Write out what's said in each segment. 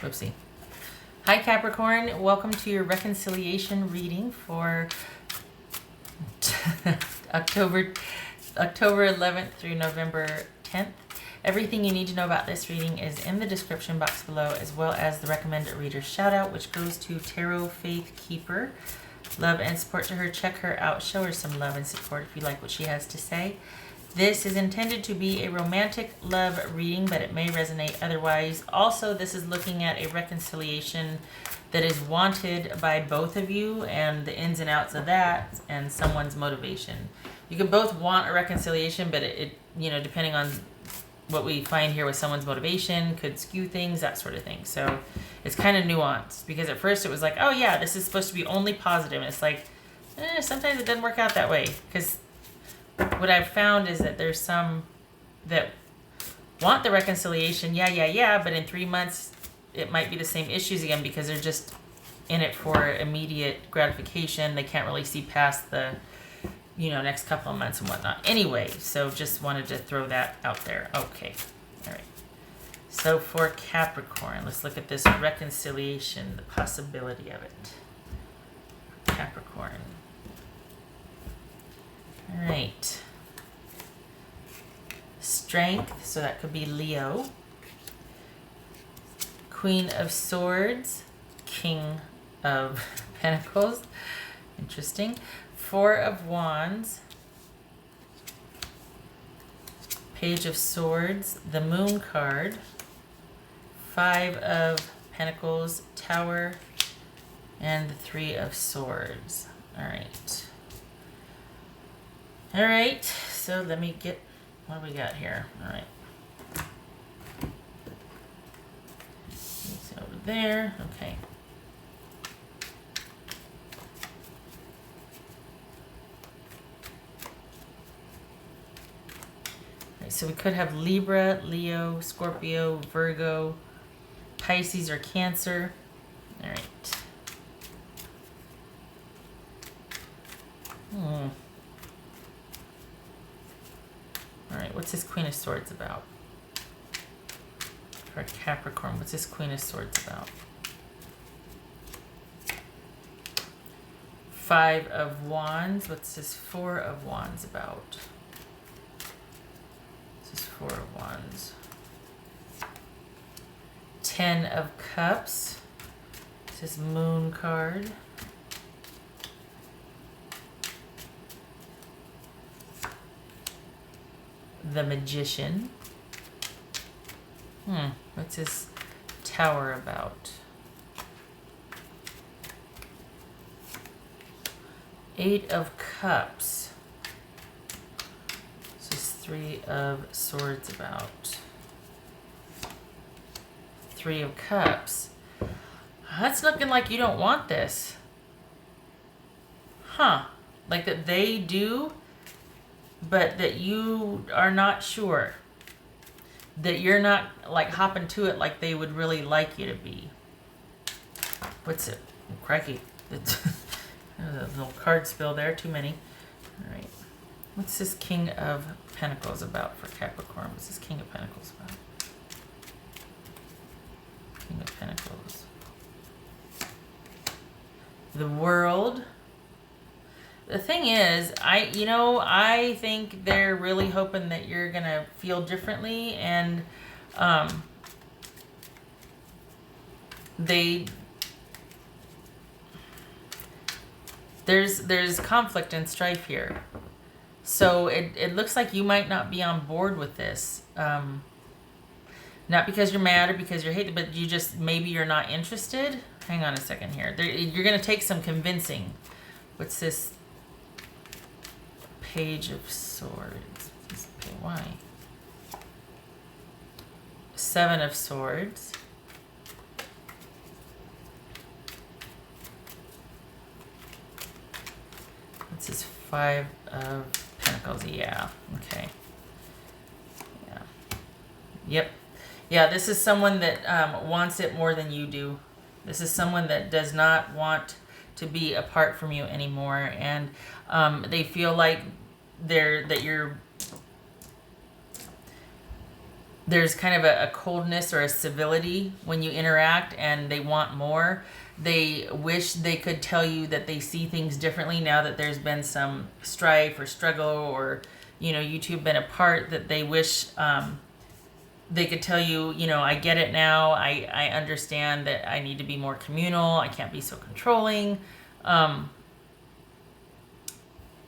Whoopsie. Hi Capricorn, welcome to your reconciliation reading for October 11th through November 10th. Everything you need to know about this reading is in the description box below, as well as the recommended reader shout out, which goes to Tarot Faith Keeper. Love and support to her. Check her out. Show her some love and support if you like what she has to say. This is intended to be a romantic love reading, but it may resonate otherwise. Also, this is looking at a reconciliation that is wanted by both of you and the ins and outs of that and someone's motivation. You can both want a reconciliation, but it you know, depending on what we find here with someone's motivation, could skew things, that sort of thing. So it's kind of nuanced, because at first it was like, oh yeah, this is supposed to be only positive. And it's like, sometimes it doesn't work out that way. Because what I've found is that there's some that want the reconciliation, yeah, but in 3 months it might be the same issues again, because they're just in it for immediate gratification. They can't really see past the, next couple of months and whatnot. Anyway, so just wanted to throw that out there. Okay, all right. So for Capricorn, let's look at this reconciliation, the possibility of it. Capricorn. All right. Strength, so that could be Leo. Queen of Swords, King of Pentacles. Interesting. Four of Wands. Page of Swords, the Moon card. Five of Pentacles, Tower, and the Three of Swords. All right. All right, so let me get, what do we got here? All right. It's over there, okay. All right, so we could have Libra, Leo, Scorpio, Virgo, Pisces, or Cancer. All right. All right, what's this Queen of Swords about? For Capricorn, what's this Queen of Swords about? Five of Wands, what's this Four of Wands about? This is Four of Wands. 10 of Cups, this is Moon card. The Magician. What's this Tower about? Eight of Cups. This is Three of Swords about. Three of Cups. That's looking like you don't want this. Like that they do, but that you are not sure. That you're not like hopping to it like they would really like you to be. What's it? Oh, crikey. There's a little card spill there. Too many. All right. What's this King of Pentacles about for Capricorn? What's this King of Pentacles about? King of Pentacles. The World. The thing is, I think they're really hoping that you're going to feel differently, and there's conflict and strife here. So it looks like you might not be on board with this. Not because you're mad or because you're hated, but maybe you're not interested. Hang on a second here. You're going to take some convincing. What's this? Page of Swords. Okay, why? Seven of Swords. This is Five of Pentacles. Yeah. Okay. Yeah. Yep. Yeah, this is someone that wants it more than you do. This is someone that does not want to be apart from you anymore, and they feel like there's kind of a coldness or a civility when you interact, and they want more. They wish they could tell you that they see things differently now that there's been some strife or struggle, or, you know, you two have been apart, that they wish they could tell you, you know, I get it now. I understand that I need to be more communal. I can't be so controlling.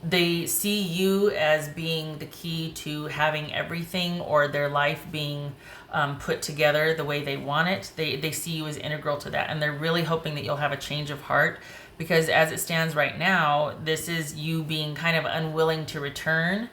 They see you as being the key to having everything, or their life being put together the way they want it. They see you as integral to that, and they're really hoping that you'll have a change of heart, because as it stands right now, this is you being kind of unwilling to return,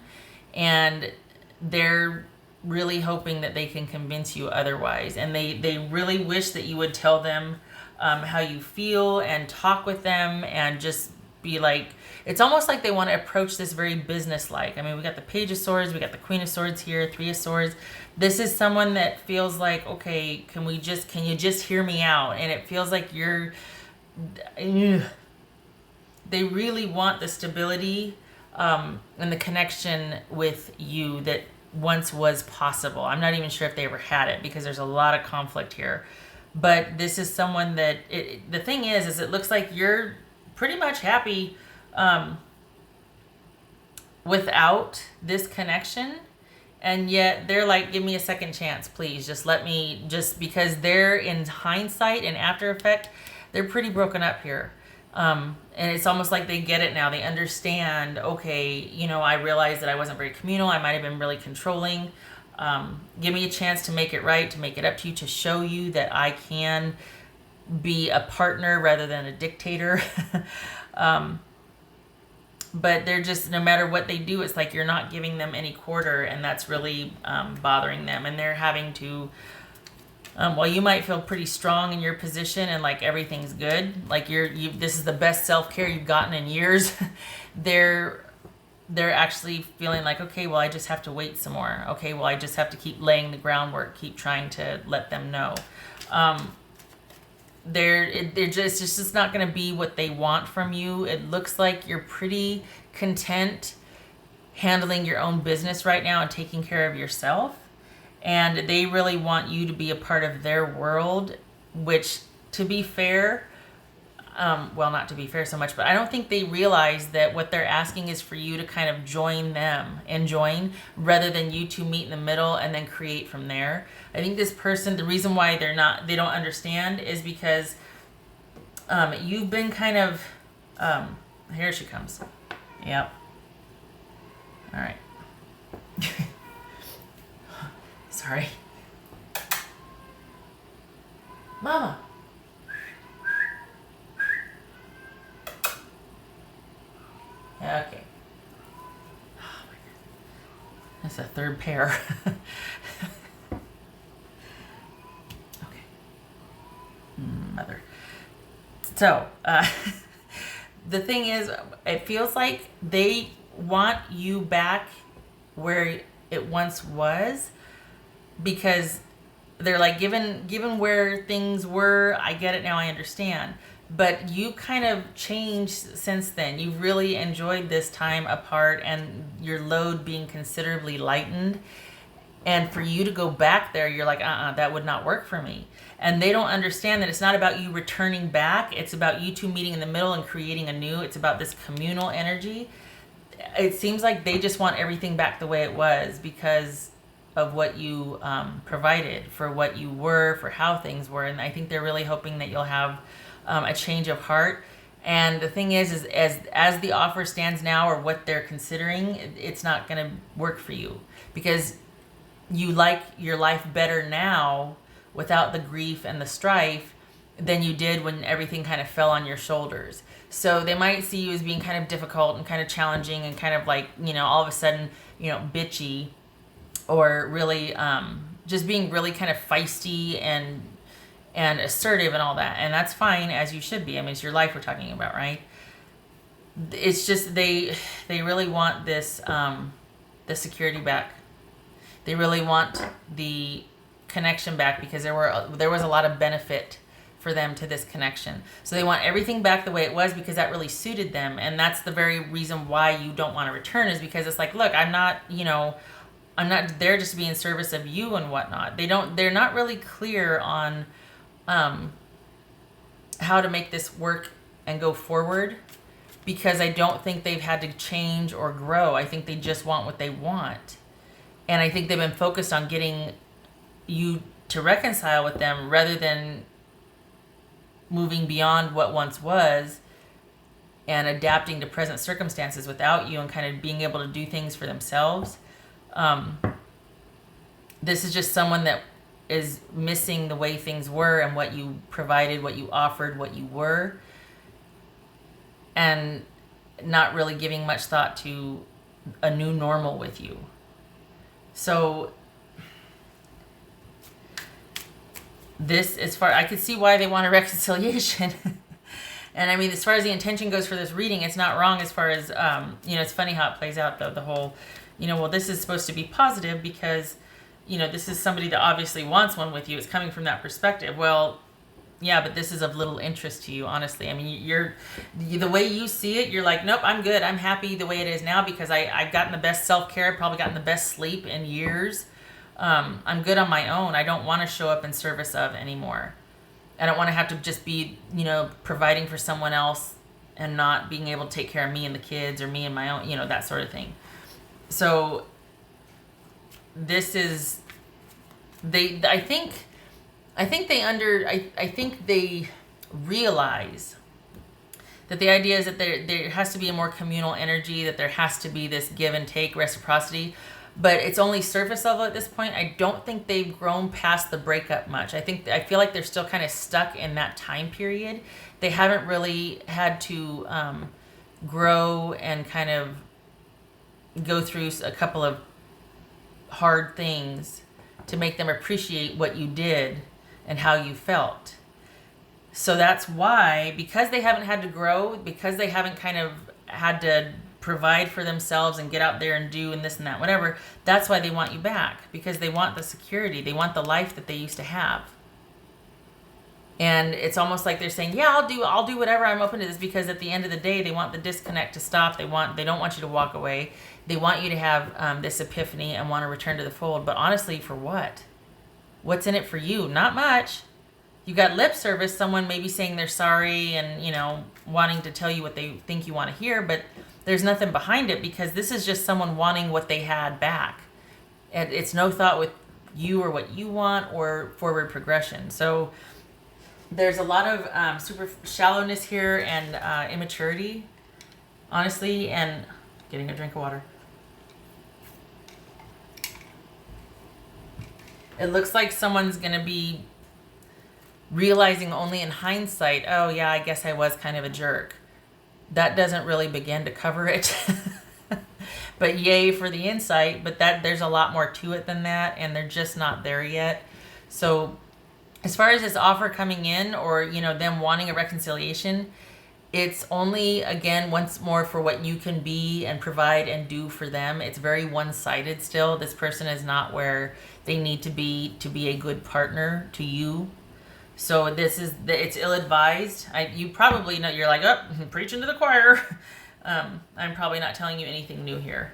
and they're really hoping that they can convince you otherwise. And they really wish that you would tell them how you feel, and talk with them, and just be like, it's almost like they want to approach this very business-like. I mean, we got the Page of Swords, we got the Queen of Swords here, Three of Swords. This is someone that feels like, okay, can you just hear me out? And it feels like they really want the stability and the connection with you that once was possible. I'm not even sure if they ever had it, because there's a lot of conflict here. But this is someone that, the thing is it looks like you're pretty much happy without this connection, and yet they're like, give me a second chance, please. Just let me, just because they're, in hindsight and after effect, they're pretty broken up here. And it's almost like they get it now. They understand, okay, you know, I realized that I wasn't very communal. I might have been really controlling. Give me a chance to make it right, to make it up to you, to show you that I can be a partner rather than a dictator. But they're just, no matter what they do, it's like you're not giving them any quarter, and that's really bothering them. And they're having to, while you might feel pretty strong in your position and like everything's good, like this is the best self-care you've gotten in years, they're actually feeling like, okay, well, I just have to wait some more. Okay, well, I just have to keep laying the groundwork, keep trying to let them know. It's just not going to be what they want from you. It looks like you're pretty content handling your own business right now and taking care of yourself. And they really want you to be a part of their world, which, to be fair, well, not to be fair so much, but I don't think they realize that what they're asking is for you to kind of join them and join, rather than you two meet in the middle and then create from there. I think this person, the reason why they don't understand is because you've been kind of, here she comes. Yep. All right. Sorry. Mama. Okay. Oh my God. That's a third pair. Okay. Mother. So, the thing is, it feels like they want you back where it once was, because they're like, given where things were, I get it now, I understand. But you kind of changed since then. You've really enjoyed this time apart, and your load being considerably lightened. And for you to go back there, you're like, that would not work for me. And they don't understand that it's not about you returning back. It's about you two meeting in the middle and creating anew. It's about this communal energy. It seems like they just want everything back the way it was, because of what you provided, for what you were, for how things were. And I think they're really hoping that you'll have a change of heart. And the thing is as the offer stands now, or what they're considering, it's not going to work for you, because you like your life better now without the grief and the strife than you did when everything kind of fell on your shoulders. So they might see you as being kind of difficult and kind of challenging and kind of like, all of a sudden, bitchy, or really just being really kind of feisty and assertive and all that. And that's fine, as you should be. I mean, it's your life we're talking about, right? It's just they really want this the security back. They really want the connection back, because there was a lot of benefit for them to this connection. So they want everything back the way it was, because that really suited them. And that's the very reason why you don't want to return, is because it's like, look, I'm I'm not there just to be in service of you and whatnot. They're not really clear on how to make this work and go forward, because I don't think they've had to change or grow. I think they just want what they want. And I think they've been focused on getting you to reconcile with them rather than moving beyond what once was and adapting to present circumstances without you and kind of being able to do things for themselves. This is just someone that is missing the way things were and what you provided, what you offered, what you were, and not really giving much thought to a new normal with you. So this, as far, I could see why they want a reconciliation. And I mean, as far as the intention goes for this reading, it's not wrong as far as, it's funny how it plays out though, the whole, well, this is supposed to be positive because, this is somebody that obviously wants one with you. It's coming from that perspective. Well, yeah, but this is of little interest to you, honestly. I mean, the way you see it, you're like, nope, I'm good. I'm happy the way it is now because I've gotten the best self-care, probably gotten the best sleep in years. I'm good on my own. I don't want to show up in service of anymore. I don't want to have to just be, providing for someone else and not being able to take care of me and the kids or me and my own, that sort of thing. So this is, I think they realize that the idea is that there has to be a more communal energy, that there has to be this give and take, reciprocity, but it's only surface level at this point. I don't think they've grown past the breakup much. I feel like they're still kind of stuck in that time period. They haven't really had to grow and kind of go through a couple of hard things to make them appreciate what you did and how you felt. So that's why, because they haven't had to grow, because they haven't kind of had to provide for themselves and get out there and do and this and that, whatever, that's why they want you back, because they want the security. They want the life that they used to have. And it's almost like they're saying, yeah, I'll do whatever. I'm open to this, because at the end of the day, they want the disconnect to stop. They don't want you to walk away. They want you to have this epiphany and want to return to the fold. But honestly, for what? What's in it for you? Not much. You got lip service, someone maybe saying they're sorry and, wanting to tell you what they think you want to hear, but there's nothing behind it, because this is just someone wanting what they had back. And it's no thought with you or what you want or forward progression. So there's a lot of super shallowness here and immaturity, honestly, and getting a drink of water. It looks like someone's going to be realizing only in hindsight, oh yeah, I guess I was kind of a jerk. That doesn't really begin to cover it. But yay for the insight, but there's a lot more to it than that, and they're just not there yet. So as far as this offer coming in, or them wanting a reconciliation, it's only, again, once more for what you can be and provide and do for them. It's very one-sided still. This person is not where they need to be a good partner to you. So it's ill-advised. You probably know, you're like, oh, preaching to the choir. I'm probably not telling you anything new here.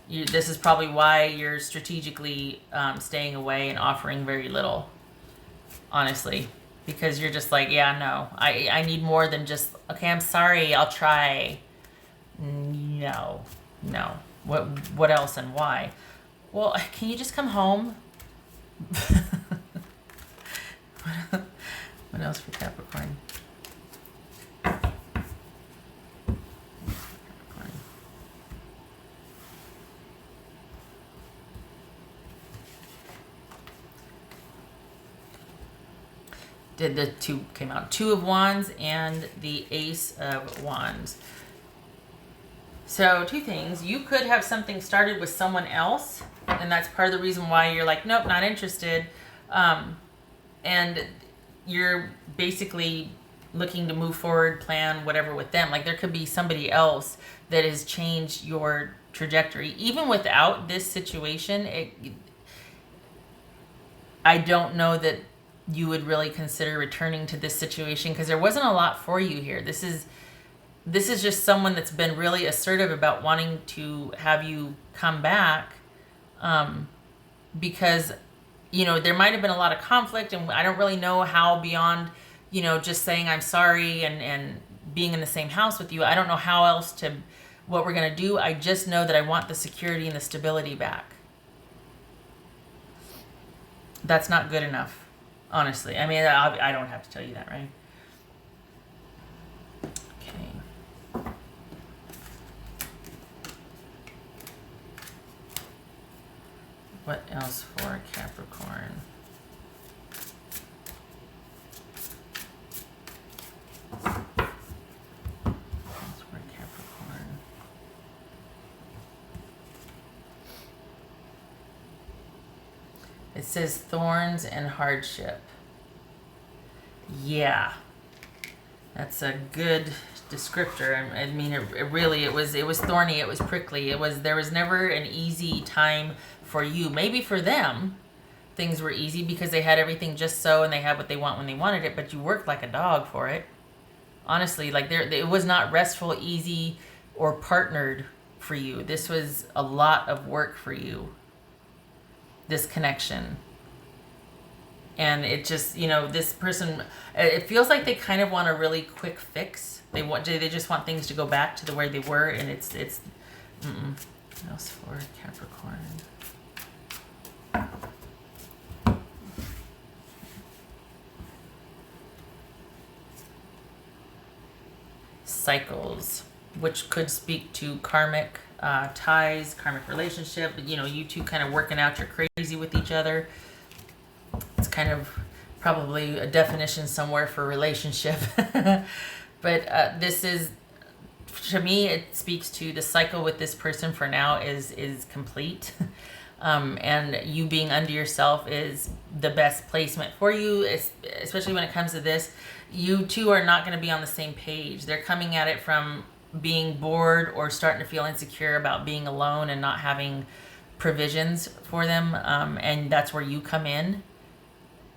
This is probably why you're strategically staying away and offering very little, honestly. Because you're just like, yeah, no, I need more than just, okay, I'm sorry, I'll try. No. What else and why? Well, can you just come home? What else for Capricorn? The two came out. Two of Wands and the Ace of Wands. So two things. You could have something started with someone else, and that's part of the reason why you're like, nope, not interested. And you're basically looking to move forward, plan whatever with them. Like there could be somebody else that has changed your trajectory. Even without this situation, I don't know that you would really consider returning to this situation, because there wasn't a lot for you here. This is just someone that's been really assertive about wanting to have you come back Because, you know, there might have been a lot of conflict, and I don't really know how beyond, you know, just saying I'm sorry and being in the same house with you. I don't know how else to, what we're going to do. I just know that I want the security and the stability back. That's not good enough, honestly. I mean, I don't have to tell you that, right? Okay. What else for Capricorn? It says thorns and hardship. Yeah, that's a good descriptor. I mean, it really, it was thorny, it was prickly. There was never an easy time for you. Maybe for them, things were easy because they had everything just so, and they had what they want when they wanted it, but you worked like a dog for it. Honestly, like it was not restful, easy, or partnered for you. This was a lot of work for you. This connection. And it just, you know, this person, it feels like they kind of want a really quick fix. They just want things to go back to the way they were, and it's what else for Capricorn? Cycles, which could speak to karmic ties, karmic relationship. You know, you two kind of working out your crazy with each other. It's kind of probably a definition somewhere for relationship. But this is, to me, it speaks to the cycle with this person for now is complete. And you being under yourself is the best placement for you, especially when it comes to this. You two are not going to be on the same page. They're coming at it from being bored or starting to feel insecure about being alone and not having provisions for them. And that's where you come in.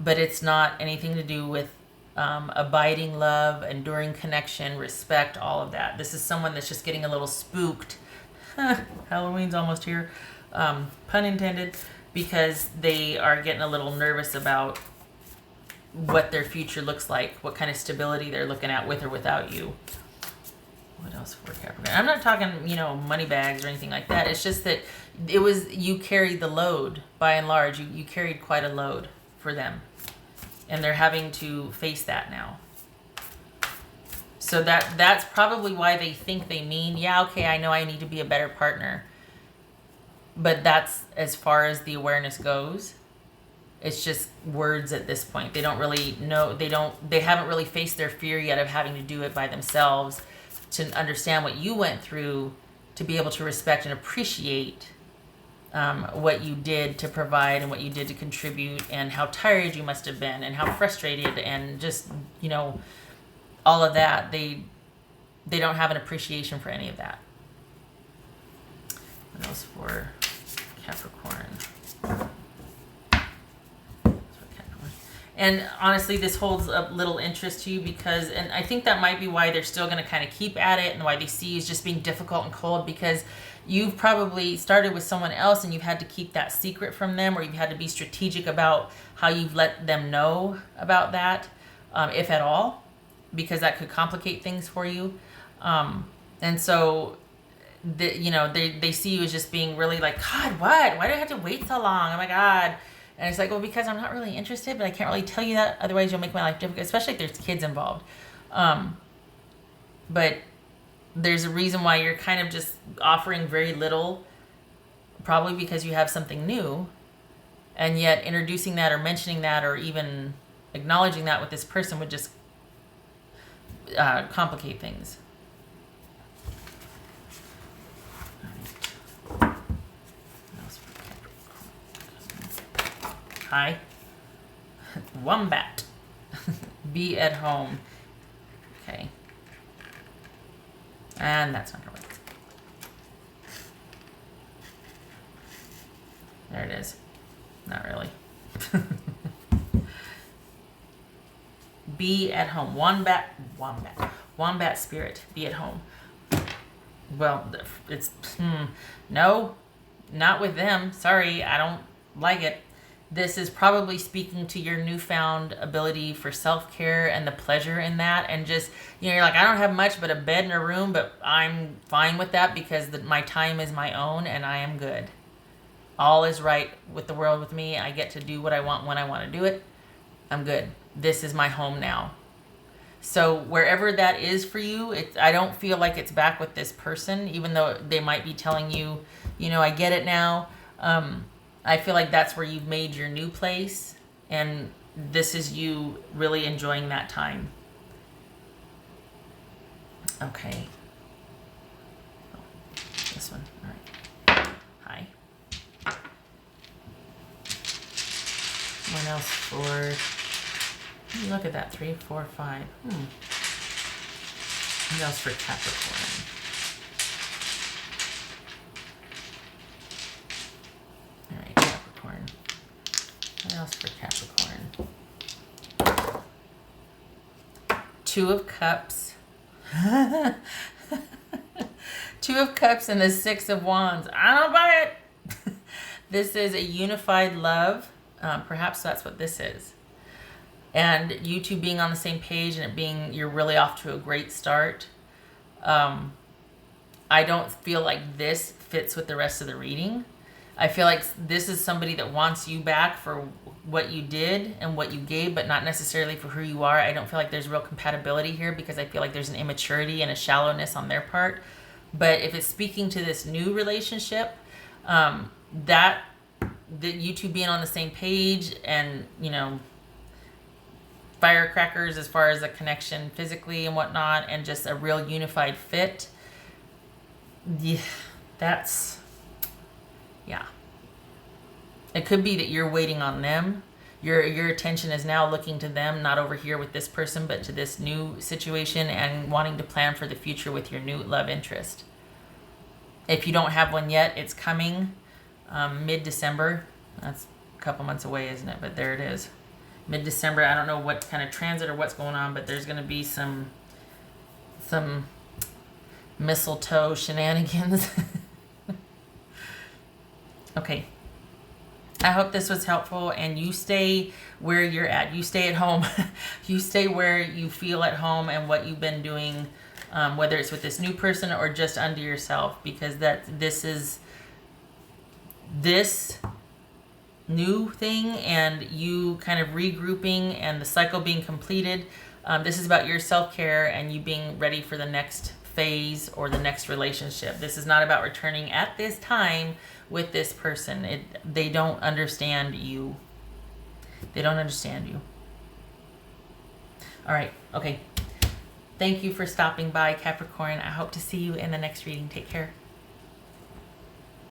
But it's not anything to do with abiding love, enduring connection, respect, all of that. This is someone that's just getting a little spooked. Halloween's almost here. Pun intended, because they are getting a little nervous about what their future looks like, what kind of stability they're looking at with or without you. What else for Capricorn? I'm not talking, you know, money bags or anything like that. It's just that you carried the load by and large. You carried quite a load for them, and they're having to face that now. So that's probably why they think they mean, yeah, okay, I know I need to be a better partner. But that's as far as the awareness goes. It's just words at this point. They don't really know, they haven't really faced their fear yet of having to do it by themselves, to understand what you went through, to be able to respect and appreciate what you did to provide and what you did to contribute, and how tired you must have been and how frustrated, and just, you know, all of that. They don't have an appreciation for any of that. What else for Capricorn? And honestly, this holds a little interest to you because, and I think that might be why they're still going to kind of keep at it, and why they see you as just being difficult and cold, because you've probably started with someone else and you've had to keep that secret from them, or you've had to be strategic about how you've let them know about that, if at all, because that could complicate things for you. And so, they see you as just being really like, God, what? Why do I have to wait so long? Oh my God. And it's like, well, because I'm not really interested, but I can't really tell you that. Otherwise, you'll make my life difficult, especially if there's kids involved. But there's a reason why you're kind of just offering very little, probably because you have something new. And yet introducing that or mentioning that or even acknowledging that with this person would just complicate things. Hi. Wombat. Be at home. Okay. And that's not gonna work. There it is. Not really. Be at home. Wombat spirit. Be at home. Well, it's no. not with them. Sorry, I don't like it. This is probably speaking to your newfound ability for self-care and the pleasure in that. And just, you know, you're like, I don't have much but a bed and a room, but I'm fine with that because my time is my own and I am good. All is right with the world with me. I get to do what I want when I want to do it. I'm good. This is my home now. So wherever that is for you, I don't feel like it's back with this person, even though they might be telling you, you know, I get it now. I feel like that's where you've made your new place, and this is you really enjoying that time. Okay. Oh, this one. All right. Hi. What else for... Look at that. 3, 4, 5. What else for Capricorn? All right, Capricorn. What else for Capricorn? 2 of Cups. 2 of Cups and the 6 of Wands. I don't buy it. This is a unified love. Perhaps that's what this is. And you two being on the same page and it being, you're really off to a great start. I don't feel like this fits with the rest of the reading. I feel like this is somebody that wants you back for what you did and what you gave, but not necessarily for who you are. I don't feel like there's real compatibility here because I feel like there's an immaturity and a shallowness on their part. But if it's speaking to this new relationship, that you two being on the same page and, you know, firecrackers as far as a connection physically and whatnot, and just a real unified fit. Yeah, that's, yeah. It could be that you're waiting on them. Your attention is now looking to them, not over here with this person, but to this new situation and wanting to plan for the future with your new love interest. If you don't have one yet, it's coming mid-December. That's a couple months away, isn't it? But there it is. Mid-December. I don't know what kind of transit or what's going on, but there's going to be some mistletoe shenanigans. Okay. I hope this was helpful, and you stay where you're at. You stay at home. You stay where you feel at home and what you've been doing, whether it's with this new person or just unto yourself, because this new thing and you kind of regrouping and the cycle being completed. This is about your self-care and you being ready for the next phase or the next relationship. This is not about returning at this time with this person. They don't understand you. They don't understand you. All right. Okay. Thank you for stopping by, Capricorn. I hope to see you in the next reading. Take care.